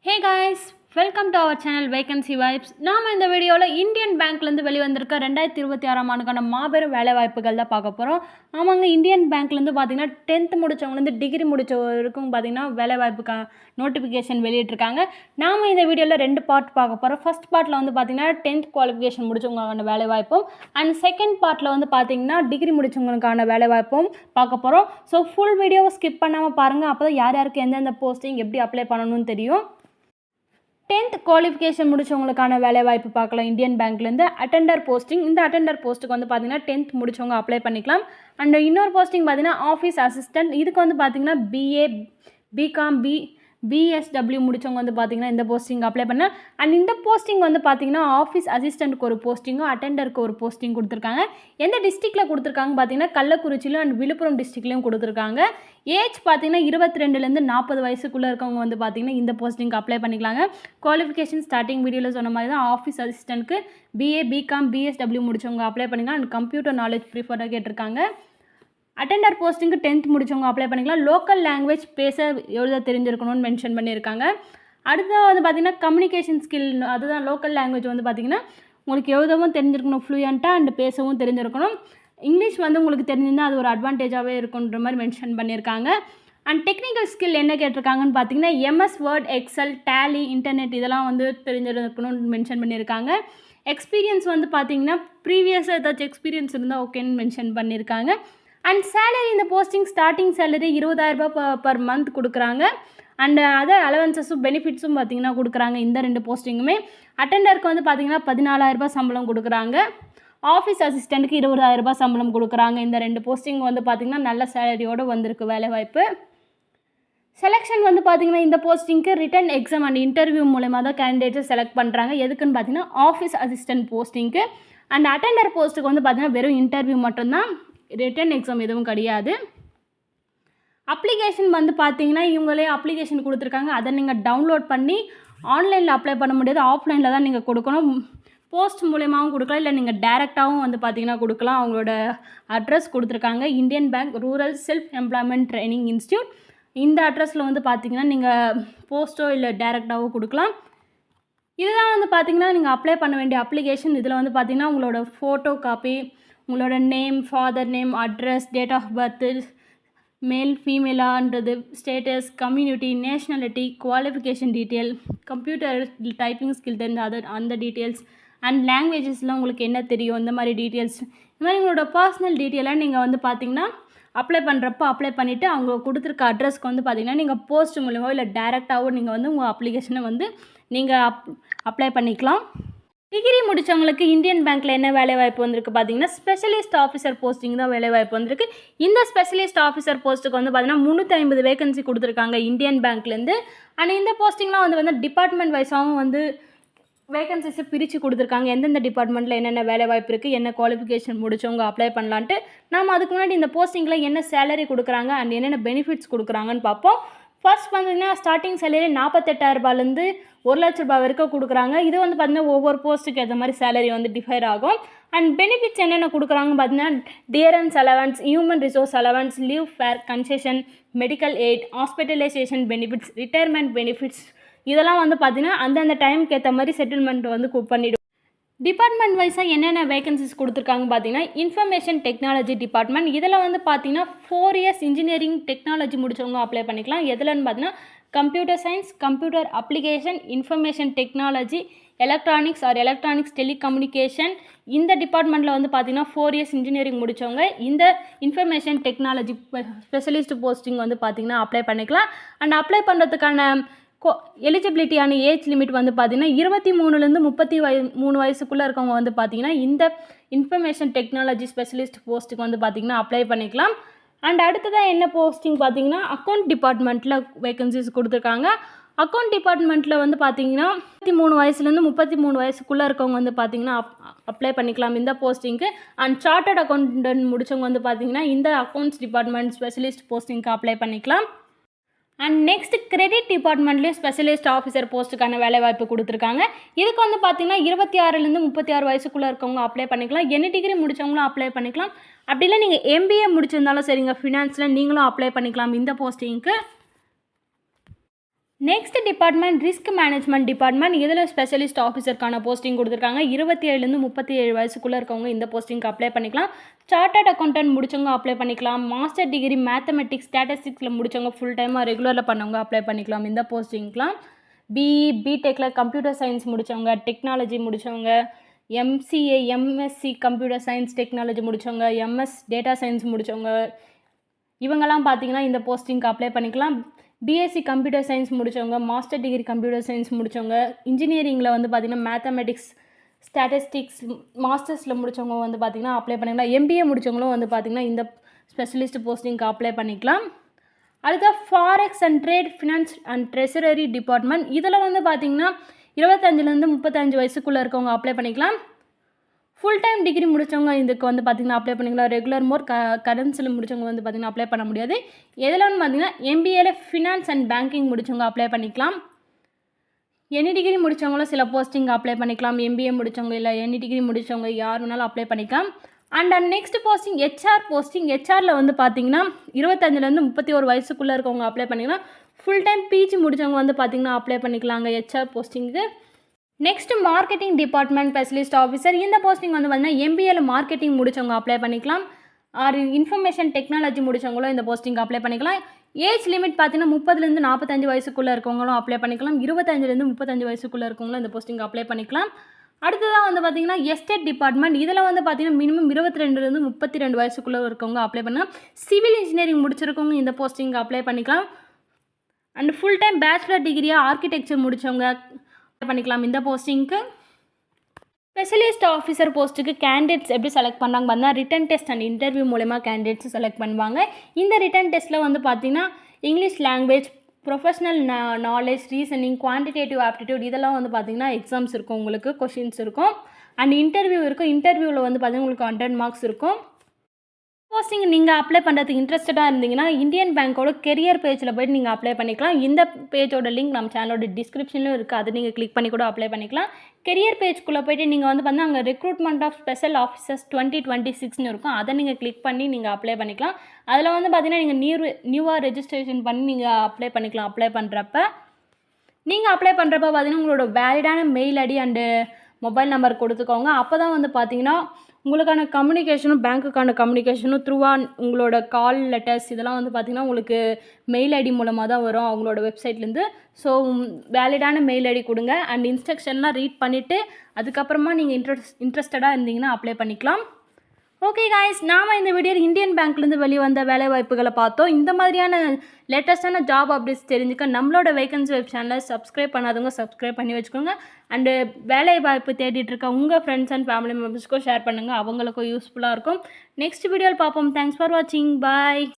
Hey guys, welcome to our channel vacancy vibes. நாம் இந்த வீடியோவில் இந்தியன் பேங்க்லேருந்து வெளிவந்திருக்க 2026ஆம் ஆண்டுக்கான மாபெரும் வேலைவாய்ப்புகள் தான் பார்க்க போகிறோம். ஆமாங்க, இந்தியன் பேங்க்லேருந்து பார்த்தீங்கன்னா 10th முடித்தவங்கலேருந்து டிகிரி முடித்த வரைக்கும் பார்த்தீங்கன்னா வேலைவாய்ப்புக்கு நோட்டிஃபிகேஷன் வெளியிட்டிருக்காங்க. நாம் இந்த வீடியோவில் 2 பார்ட் பார்க்க போகிறோம். ஃபர்ஸ்ட் பார்ட்டில் வந்து பார்த்தீங்கன்னா 10th குவாலிஃபிகேஷன் முடித்தவங்களுக்கான வேலைவாய்ப்பும் அண்ட் செகண்ட் பார்ட்டில் வந்து பார்த்தீங்கன்னா டிகிரி முடித்தவங்களுக்கான வேலைவாய்ப்பும் பார்க்க போகிறோம். ஸோ ஃபுல் வீடியோவை ஸ்கிப் பண்ணாமல் பாருங்கள். அப்போ தான் யார் யாருக்கு எந்தெந்த போஸ்டிங் எப்படி அப்ளை பண்ணணும்னு தெரியும். 10th குவாலிஃபிகேஷன் முடித்தவங்களுக்கான வேலைவாய்ப்பு பார்க்கலாம். இந்தியன் பேங்க்லேருந்து அட்டெண்டர் போஸ்டிங். இந்த அட்டெண்டர் போஸ்ட்டுக்கு வந்து பார்த்தீங்கன்னா 10th முடித்தவங்க அப்ளை பண்ணிக்கலாம். அண்ட் இன்னொரு போஸ்டிங் பார்த்தீங்கன்னா ஆஃபீஸ் அசிஸ்டன்ட். இதுக்கு வந்து பார்த்தீங்கன்னா பிஏ, பிகாம், பிஎஸ்டபிள்யூ முடித்தவங்க வந்து பார்த்தீங்கன்னா இந்த போஸ்டிங் அப்ளை பண்ண. அண்ட் இந்த போஸ்டிங் வந்து பார்த்தீங்கன்னா ஆஃபீஸ் அசிஸ்டண்ட்டுக்கு ஒரு போஸ்டிங்கும் அட்டெண்டருக்கு ஒரு போஸ்டிங் கொடுத்துருக்காங்க. எந்த டிஸ்ட்ரிக்டில் கொடுத்துருக்காங்க பார்த்தீங்கன்னா கள்ளக்குறிச்சியிலும் அண்ட் விழுப்புரம் டிஸ்ட்ரிக்ட்லையும் கொடுத்துருக்காங்க. ஏஜ் பார்த்தீங்கன்னா 22லேருந்து 40 வயசுக்குள்ளே இருக்கவங்க வந்து பார்த்தீங்கன்னா இந்த போஸ்டிங்க்கு அப்ளை பண்ணிக்கலாங்க. குவாலிஃபிகேஷன் ஸ்டார்டிங் வீடியோவில் சொன்ன மாதிரி தான் ஆஃபீஸ் அசிஸ்டண்ட்க்கு பிஏ, பிகாம், பிஎஸ்டபிள்யூ முடித்தவங்க அப்ளை பண்ணிக்கலாம். அண்ட் கம்ப்யூட்டர் நாலேஜ் ப்ரிஃபராக கேட்டிருக்காங்க. அட்டெண்டர் போஸ்டிங்க்கு 10th முடித்தவங்க அப்ளை பண்ணிக்கலாம். லோக்கல் லாங்குவேஜ் பேச எழுத தெரிஞ்சிருக்கணும்னு மென்ஷன் பண்ணியிருக்காங்க. அடுத்து வந்து பார்த்திங்கன்னா கம்யூனிகேஷன் ஸ்கில், அதுதான் லோக்கல் லாங்குவேஜ் வந்து பார்த்திங்கன்னா உங்களுக்கு எழுதவும் தெரிஞ்சிருக்கணும் ஃப்ளூயண்ட்டாக அண்ட் பேசவும் தெரிஞ்சிருக்கணும். இங்கிலீஷ் வந்து உங்களுக்கு தெரிஞ்சிருந்தால் அது ஒரு அட்வான்டேஜாகவே இருக்குன்ற மாதிரி மென்ஷன் பண்ணியிருக்காங்க. அண்ட் டெக்னிக்கல் ஸ்கில் என்ன கேட்டிருக்காங்கன்னு பார்த்தீங்கன்னா MS Word, Excel, Tally, internet இதெல்லாம் வந்து தெரிஞ்சிருக்கணும்னு மென்ஷன் பண்ணியிருக்காங்க. எக்ஸ்பீரியன்ஸ் வந்து பார்த்திங்கன்னா ப்ரீவியஸாக ஏதாச்சும் எக்ஸ்பீரியன்ஸ் இருந்தால் ஓகேன்னு மென்ஷன் பண்ணியிருக்காங்க. அண்ட் சேலரி, இந்த posting starting salary 20,000 per month கொடுக்குறாங்க. அண்டு அதர் அலவன்சஸும் பெனிஃபிட்ஸும் பார்த்திங்கன்னா கொடுக்குறாங்க. இந்த 2 போஸ்டிங்குமே அட்டெண்டருக்கு வந்து பார்த்திங்கன்னா 14,000 சம்பளம் கொடுக்குறாங்க. ஆஃபீஸ் அசிஸ்டண்ட்டுக்கு 20,000 சம்பளம் கொடுக்குறாங்க. இந்த 2 போஸ்டிங் வந்து பார்த்திங்கன்னா நல்ல சேலரியோடு வந்திருக்கு வேலைவாய்ப்பு. செலெக்ஷன் வந்து பார்த்திங்கன்னா இந்த போஸ்டிங்க்கு ரிட்டன் எக்ஸாம் அண்ட் இன்டர்வியூ மூலமாக தான் கேண்டிடேட்ஸை செலக்ட் பண்ணுறாங்க. எதுக்குன்னு பார்த்திங்கன்னா ஆஃபீஸ் அசிஸ்டன்ட் போஸ்டிங்க்கு. அண்ட் அட்டெண்டர் போஸ்ட்டுக்கு வந்து பார்த்திங்கன்னா வெறும் இன்டர்வியூ மட்டும்தான், ரிட்டன் எக்ஸாம் எதுவும் கிடையாது. அப்ளிகேஷன் வந்து பார்த்தீங்கன்னா இவங்களே அப்ளிகேஷன் கொடுத்துருக்காங்க. அதை நீங்கள் டவுன்லோட் பண்ணி ஆன்லைனில் அப்ளை பண்ண முடியாது, ஆஃப்லைனில் தான் நீங்கள் கொடுக்கணும். போஸ்ட் மூலமாகவும் கொடுக்கலாம், இல்லை நீங்கள் டேரெக்டாகவும் வந்து பார்த்தீங்கன்னா கொடுக்கலாம். அவங்களோட அட்ரஸ் கொடுத்துருக்காங்க. Indian bank rural self employment training institute. இந்த அட்ரஸில் வந்து பார்த்தீங்கன்னா நீங்கள் போஸ்ட்டோ இல்லை டேரெக்டாகவோ கொடுக்கலாம். இதுதான் வந்து பார்த்தீங்கன்னா நீங்கள் அப்ளை பண்ண வேண்டிய அப்ளிகேஷன். இதில் வந்து பார்த்தீங்கன்னா உங்களோட ஃபோட்டோ காப்பி, உங்களோட name, father name, address, date of birth, male ஃபீமேலான்றது, status, community, nationality, qualification detail, computer typing skill தெரிஞ்ச அந்த டீட்டெயில்ஸ் அண்ட் லாங்குவேஜஸ்லாம் உங்களுக்கு என்ன தெரியும் இந்த மாதிரி டீட்டெயில்ஸ், இந்த மாதிரி உங்களோட பர்சனல் டீட்டெயிலாக நீங்கள் வந்து பார்த்தீங்கன்னா அப்ளை பண்ணுறப்போ அப்ளை பண்ணிவிட்டு அவங்க கொடுத்துருக்க அட்ரஸ்க்கு வந்து பார்த்தீங்கன்னா நீங்கள் போஸ்ட் மூலமோ இல்லை டேரெக்டாகவோ நீங்கள் வந்து உங்கள் அப்ளிகேஷனை வந்து நீங்கள் அப்ளை பண்ணிக்கலாம். டிகிரி முடித்தவங்களுக்கு இந்தியன் பேங்க்கில் என்ன வேலைவாய்ப்பு வந்திருக்கு பார்த்தீங்கன்னா ஸ்பெஷலிஸ்ட் ஆஃபீஸர் போஸ்டிங் தான் வேலைவாய்ப்பு வந்திருக்கு. இந்த ஸ்பெஷலிஸ்ட் ஆஃபீஸர் போஸ்ட்டுக்கு வந்து பார்த்தீங்கன்னா 350 வேகன்சி கொடுத்துருக்காங்க இந்தியன் பேங்க்லேருந்து. அண்ட் இந்த போஸ்டிங்லாம் வந்து டிபார்ட்மெண்ட் வைஸாகவும் வந்து வேகன்சிஸை பிரித்து கொடுத்துருக்காங்க. எந்தெந்த டிபார்ட்மெண்ட்டில் என்னென்ன வேலைவாய்ப்பு இருக்குது, என்ன குவாலிஃபிகேஷன் முடித்தவங்க அப்ளை பண்ணலான்ட்டு. நம்ம அதுக்கு முன்னாடி இந்த போஸ்டிங்கில் என்ன சேலரி கொடுக்குறாங்க அண்ட் என்னென்ன பெனிஃபிட்ஸ் கொடுக்குறாங்கன்னு பார்ப்போம். ஃபர்ஸ்ட் பார்த்தீங்கன்னா ஸ்டார்டிங் சேலரி 48,000 1,00,000 வரைக்கும் கொடுக்குறாங்க. இது வந்து பார்த்திங்கன்னா ஒவ்வொரு போஸ்ட்டுக்கு ஏற்ற மாதிரி சேலரி வந்து டிஃபர் ஆகும். அண்ட் பெனிஃபிட்ஸ் என்னென்ன கொடுக்குறாங்கன்னு பார்த்தீங்கன்னா dearness allowance, human resource allowance, leave fare concession, medical aid, hospitalization benefits, retirement benefits, இதெல்லாம் வந்து பார்த்திங்கன்னா அந்தந்த டைமுக்கு ஏற்ற மாதிரி செட்டில்மெண்ட் வந்து பண்ணிவிடும். டிபார்ட்மெண்ட் வைஸாக என்னென்ன வேகன்சிஸ் கொடுத்துருக்காங்க பார்த்தீங்கன்னா இன்ஃபர்மேஷன் டெக்னாலஜி டிபார்ட்மெண்ட். இதில் வந்து பார்த்தீங்கன்னா 4 இயர்ஸ் இன்ஜினியரிங் டெக்னாலஜி முடித்தவங்க அப்ளை பண்ணிக்கலாம். எதுலன்னு பார்த்தீங்கன்னா computer science, computer application, information technology, electronics R electronics telecommunication. இந்த டிபார்ட்மெண்ட்டில் வந்து பார்த்தீங்கன்னா 4 இயர்ஸ் இன்ஜினியரிங் முடித்தவங்க இந்த இன்ஃபர்மேஷன் டெக்னாலஜி ஸ்பெஷலிஸ்ட் போஸ்டிங் வந்து பார்த்திங்கன்னா அப்ளை பண்ணிக்கலாம். அண்ட் அப்ளை பண்ணுறதுக்கான எலிஜிபிலிட்டியான ஏஜ் லிமிட் வந்து பார்த்திங்கன்னா 23லேருந்து 33 வயசுக்குள்ளே இருக்கவங்க வந்து பார்த்திங்கன்னா இந்த இன்ஃபர்மேஷன் டெக்னாலஜி ஸ்பெஷலிஸ்ட் போஸ்ட்டுக்கு வந்து பார்த்திங்கன்னா அப்ளை பண்ணிக்கலாம். அண்ட் அடுத்ததாக என்ன போஸ்டிங் பார்த்திங்கன்னா அக்கௌண்ட் டிபார்ட்மெண்ட்டில் வேகன்சிஸ் கொடுத்துருக்காங்க. அக்கௌண்ட் டிபார்ட்மெண்ட்டில் வந்து பார்த்திங்கன்னா 23 வயசுலேருந்து 33 வயசுக்குள்ளே இருக்கவங்க வந்து பார்த்திங்கன்னா அப்ளை பண்ணிக்கலாம் இந்த போஸ்டிங்க்கு. அண்ட் சார்ட்டர்ட் அக்கௌண்டன்ட் முடித்தவங்க வந்து பார்த்திங்கன்னா இந்த அக்கௌண்ட்ஸ் டிபார்ட்மெண்ட் ஸ்பெஷலிஸ்ட் போஸ்டிங்க்கு அப்ளை பண்ணிக்கலாம். அண்ட் நெக்ஸ்ட் கிரெடிட் டிபார்ட்மெண்ட்லேயும் ஸ்பெஷலிஸ்ட் ஆஃபீஸர் போஸ்ட்டுக்கான வேலைவாய்ப்பு கொடுத்துருக்காங்க. இதுக்கு வந்து பார்த்திங்கன்னா 26லேருந்து 36 வயசுக்குள்ளே இருக்கவங்க அப்ளை பண்ணிக்கலாம். என்ன டிகிரி முடித்தவங்களும் அப்ளை பண்ணிக்கலாம். அப்படி இல்லை நீங்கள் MBA முடிச்சிருந்தாலும் சரிங்க, ஃபினான்ஸில் நீங்களும் அப்ளை பண்ணிக்கலாம் இந்த போஸ்டிங்க்கு. Next department risk management department. இதில் ஸ்பெஷலிஸ்ட் ஆஃபீஸருக்கான போஸ்டிங் கொடுத்துருக்காங்க. 27லேருந்து 37 வயசுக்குள்ளே இருக்கவங்க இந்த போஸ்டிங்க்கு அப்ளை பண்ணிக்கலாம். சார்ட்டர்ட் அக்கௌண்டன்ட் முடிச்சவங்க அப்ளை பண்ணிக்கலாம். மாஸ்டர் டிகிரி மேத்தமெட்டிக்ஸ் ஸ்டாட்டிஸ்டிக்ஸில் முடிச்சவங்க ஃபுல் டைமாக ரெகுலரில் பண்ணவங்க அப்ளை பண்ணிக்கலாம் இந்த போஸ்டிங்க்கெலாம். பிஇ பிடெக்கில் கம்ப்யூட்டர் சயின்ஸ் முடித்தவங்க, டெக்னாலஜி முடித்தவங்க, MCA MSc computer science technology முடித்தவங்க, எம்எஸ் டேட்டா சயின்ஸ் முடித்தவங்க, இவங்கெல்லாம் பார்த்தீங்கன்னா இந்த போஸ்டிங்க்கு அப்ளை பண்ணிக்கலாம். பிஎஸ்சி கம்ப்யூட்டர் சயின்ஸ் முடித்தவங்க, மாஸ்டர் டிகிரி கம்ப்யூட்டர் சயின்ஸ் முடித்தவங்க, இன்ஜினியரிங்கில் வந்து பார்த்திங்கன்னா மேத்தமெட்டிக்ஸ் ஸ்டாட்டிஸ்டிக்ஸ் மாஸ்டர்ஸில் முடித்தவங்க வந்து பார்த்திங்கன்னா அப்ளை பண்ணிக்கலாம். எம்பிஏ முடித்தவங்களும் வந்து பார்த்திங்கன்னா இந்த ஸ்பெஷலிஸ்ட் போஸ்டிங்க்கு அப்ளை பண்ணிக்கலாம். அடுத்த forex and trade finance and treasury department. இதில் வந்து பார்த்திங்கன்னா 25லேருந்து 35 வயசுக்குள்ளே இருக்கவங்க அப்ளை பண்ணிக்கலாம். ஃபுல் டைம் டிகிரி முடித்தவங்க இதுக்கு வந்து பார்த்திங்கன்னா அப்ளை பண்ணிக்கலாம். ரெகுலர் மோர் கரன்சியில் முடித்தவங்க வந்து பார்த்திங்கன்னா அப்ளை பண்ண முடியாது. எதில்னு பார்த்திங்கன்னா எம்பிஏல ஃபினான்ஸ் அண்ட் பேங்கிங் முடித்தவங்க அப்ளை பண்ணிக்கலாம். எனி டிகிரி முடித்தவங்களும் சில போஸ்டிங் அப்ளை பண்ணிக்கலாம். எம்பிஏ முடித்தவங்க இல்லை எனி டிகிரி முடித்தவங்க யார் வேணாலும் அப்ளை பண்ணிக்கலாம். And next posting HR posting. ஹெச்ஆரில் வந்து பார்த்திங்கன்னா 25லேருந்து 31 வயசுக்குள்ளே இருக்கவங்க அப்ளை பண்ணிக்கலாம். ஃபுல் டைம் பிஜி முடித்தவங்க வந்து பார்த்திங்கன்னா அப்ளை பண்ணிக்கலாங்க ஹெச்ஆர் போஸ்டிங்க்கு. Next marketing department specialist officer. இந்த போஸ்டிங் வந்து பார்த்திங்கன்னா எம்பிஏல மார்க்கெட்டிங் முடித்தவங்க அப்ளை பண்ணிக்கலாம். ஆர் இன்ஃபர்மேஷன் டெக்னாலஜி முடித்தவங்களும் இந்த போஸ்டிங் அப்ளை பண்ணிக்கலாம். ஏஜ் லிமிட் பார்த்தீங்கன்னா 30லேருந்து 45 வயசுக்குள்ளே இருக்கவங்களும் அப்ளை பண்ணிக்கலாம். 25லேருந்து 35 வயசுக்குள்ளே இருக்கவங்களும் இந்த போஸ்டிங் அப்ளை பண்ணிக்கலாம். அடுத்ததாக வந்து பார்த்திங்கன்னா எஸ்டேட் டிபார்ட்மெண்ட். இதில் வந்து பார்த்திங்கன்னா மினிமம் 22லேருந்து 32 வயசுக்குள்ளே இருக்கவங்க அப்ளை பண்ணலாம். சிவில் இன்ஜினியரிங் முடிச்சிருக்கவங்க இந்த போஸ்டிங் அப்ளை பண்ணிக்கலாம். அண்ட் ஃபுல் டைம் பேச்சுலர் டிகிரியாக ஆர்கிடெக்சர் முடித்தவங்க பண்ணிக்கலாம் இந்த போஸ்டிங்க்கு. ஸ்பெஷலிஸ்ட் ஆஃபீஸர் போஸ்ட்டுக்கு கேண்டிடேட்ஸ் எப்படி செலக்ட் பண்ணுறாங்க பார்த்தீங்கன்னா ரிட்டன் டெஸ்ட் அண்ட் இன்டர்வியூ மூலமா கேண்டிடேட்ஸ் செலக்ட் பண்ணுவாங்க. இந்த ரிட்டன் டெஸ்ட்டில் வந்து பார்த்திங்கன்னா English language, professional knowledge, reasoning, quantitative aptitude இதெல்லாம் வந்து பார்த்திங்கன்னா எக்ஸாம்ஸ் இருக்கும், உங்களுக்கு கொஷின்ஸ் இருக்கும். அண்ட் இன்டர்வியூ இருக்கும். இன்டர்வியூவில் வந்து பார்த்திங்கன்னா உங்களுக்கு 100 மார்க்ஸ் இருக்கும். போஸ்டிங் நீங்கள் அப்ளை பண்ணுறதுக்கு இன்ட்ரெஸ்டடாக இருந்தீங்கன்னா இந்தியன் பேங்க்கோட கெரியர் பேஜில் போய்ட்டு நீங்கள் அப்ளை பண்ணிக்கலாம். இந்த பேஜோட லிங்க் நம்ம சேனலோட டிஸ்கிரிப்ஷன்லையும் இருக்குது. அதை நீங்கள் கிளிக் பண்ணி கூட அப்ளை பண்ணிக்கலாம். கெரியர் பேஜ்குள்ளே போய்ட்டு நீங்கள் வந்து பார்த்தீங்கன்னா அங்கே ரெக்ரூட்மெண்ட் ஆஃப் ஸ்பெஷல் ஆஃபீஸர்ஸ் 2026ன்னு இருக்கும். அதை நீங்கள் கிளிக் பண்ணி நீங்கள் அப்ளை பண்ணிக்கலாம். அதில் வந்து பார்த்தீங்கன்னா நீங்கள் நியூவாக ரெஜிஸ்ட்ரேஷன் பண்ணி நீங்கள் அப்ளை பண்ணிக்கலாம். அப்ளை பண்ணுறப்ப பார்த்தீங்கன்னா உங்களோட வேலிடான mail ID and mobile number கொடுத்துக்கோங்க. அப்போ தான் வந்து பார்த்தீங்கன்னா உங்களுக்கான கம்யூனிகேஷனும் பேங்க்குக்கான கம்யூனிகேஷனும் த்ரூவாக உங்களோட கால் லெட்டர்ஸ் இதெல்லாம் வந்து பார்த்திங்கன்னா உங்களுக்கு மெயில் ஐடி மூலமாக தான் வரும் அவங்களோட வெப்சைட்லேருந்து. ஸோ வேலிடான மெயில் ஐடி கொடுங்க. அண்ட் இன்ஸ்ட்ரக்ஷன்லாம் ரீட் பண்ணிவிட்டு அதுக்கப்புறமா நீங்கள் இன்ட்ரெஸ்டடாக இருந்தீங்கன்னா அப்ளை பண்ணிக்கலாம். ஓகே காய்ஸ், நாம் இந்த வீடியோவில் இந்தியன் பேங்க்லேருந்து வெளிவந்த வேலை வாய்ப்புகளை பார்த்தோம். இந்த மாதிரியான லேட்டஸ்ட்டான ஜாப் அப்டேட்ஸ் தெரிஞ்சுக்க நம்மளோட வேகன்சி வெப் சேனலை சப்ஸ்கிரைப் பண்ணாதவங்க சப்ஸ்கிரைப் பண்ணி வச்சுக்கோங்க. அண்டு வேலை வாய்ப்பு தேடிட்டு இருக்க உங்கள் ஃப்ரெண்ட்ஸ் அண்ட் ஃபேமிலி மெம்பர்ஸ்க்கும் ஷேர் பண்ணுங்கள். அவங்களுக்கும் யூஸ்ஃபுல்லாக இருக்கும். நெக்ஸ்ட் வீடியோவில் பார்ப்போம். தேங்க்ஸ் ஃபார் வாட்சிங். பாய்.